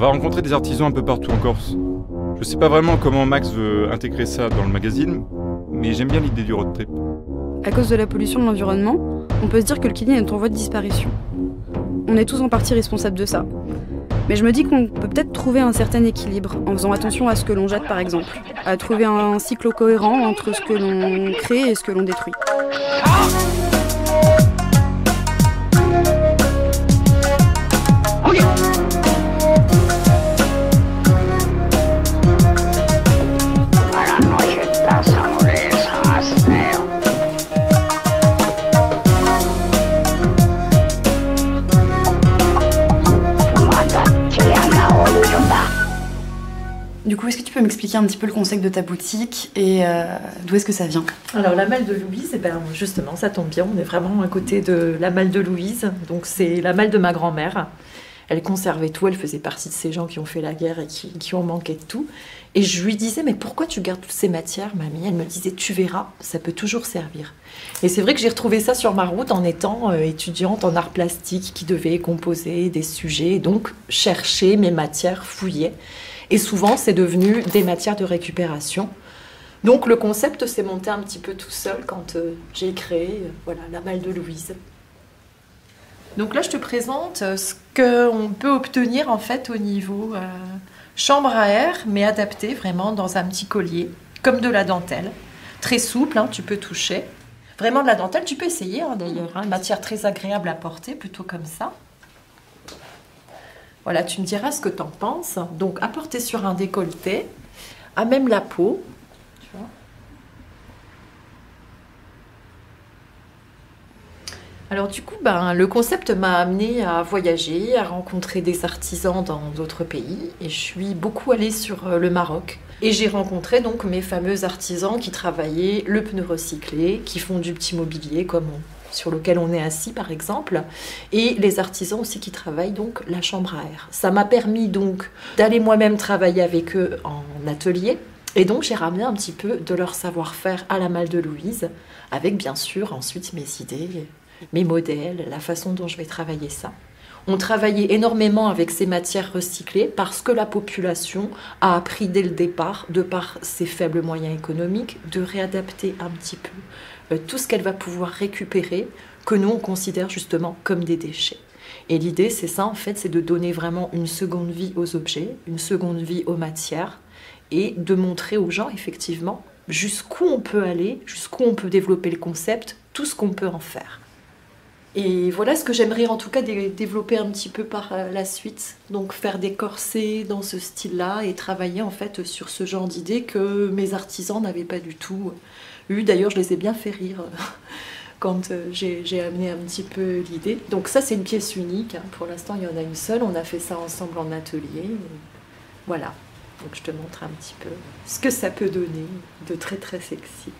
va rencontrer des artisans un peu partout en Corse. Je sais pas vraiment comment Max veut intégrer ça dans le magazine, mais j'aime bien l'idée du road trip. À cause de la pollution de l'environnement, on peut se dire que le Kidine est en voie de disparition. On est tous en partie responsables de ça. Mais je me dis qu'on peut peut-être trouver un certain équilibre en faisant attention à ce que l'on jette par exemple, à trouver un cycle cohérent entre ce que l'on crée et ce que l'on détruit. Du coup, est-ce que tu peux m'expliquer un petit peu le concept de ta boutique et d'où est-ce que ça vient? Alors la malle de Louise, justement, ça tombe bien, on est vraiment à côté de la malle de Louise. Donc c'est la malle de ma grand-mère. Elle conservait tout, elle faisait partie de ces gens qui ont fait la guerre et qui ont manqué de tout. Et je lui disais, mais pourquoi tu gardes toutes ces matières, mamie? Elle me disait, tu verras, ça peut toujours servir. Et c'est vrai que j'ai retrouvé ça sur ma route en étant étudiante en art plastique qui devait composer des sujets, donc chercher mes matières, fouiller. Et souvent, c'est devenu des matières de récupération. Donc le concept s'est monté un petit peu tout seul quand j'ai créé voilà, la malle de Louise. Donc là, je te présente ce qu'on peut obtenir en fait au niveau chambre à air, mais adapté vraiment dans un petit collier, comme de la dentelle. Très souple, hein, tu peux toucher. Vraiment de la dentelle, tu peux essayer hein, d'ailleurs. Hein, matière très agréable à porter, plutôt comme ça. Voilà, tu me diras ce que tu en penses. Donc, à porter sur un décolleté, à même la peau. Tu vois. Alors du coup, le concept m'a amené à voyager, à rencontrer des artisans dans d'autres pays. Et je suis beaucoup allée sur le Maroc. Et j'ai rencontré donc mes fameux artisans qui travaillaient le pneu recyclé, qui font du petit mobilier comme sur lequel on est assis par exemple, et les artisans aussi qui travaillent donc la chambre à air. Ça m'a permis donc d'aller moi-même travailler avec eux en atelier, et donc j'ai ramené un petit peu de leur savoir-faire à la malle de Louise, avec bien sûr ensuite mes idées, mes modèles, la façon dont je vais travailler ça. On travaillait énormément avec ces matières recyclées parce que la population a appris dès le départ, de par ses faibles moyens économiques, de réadapter un petit peu tout ce qu'elle va pouvoir récupérer, que nous on considère justement comme des déchets. Et l'idée c'est ça en fait, c'est de donner vraiment une seconde vie aux objets, une seconde vie aux matières, et de montrer aux gens effectivement jusqu'où on peut aller, jusqu'où on peut développer le concept, tout ce qu'on peut en faire. Et voilà ce que j'aimerais en tout cas développer un petit peu par la suite. Donc faire des corsets dans ce style-là et travailler en fait sur ce genre d'idées que mes artisans n'avaient pas du tout eu. D'ailleurs, je les ai bien fait rire quand j'ai amené un petit peu l'idée. Donc ça, c'est une pièce unique. Hein. Pour l'instant, il y en a une seule. On a fait ça ensemble en atelier. Et voilà. Donc je te montre un petit peu ce que ça peut donner de très très sexy.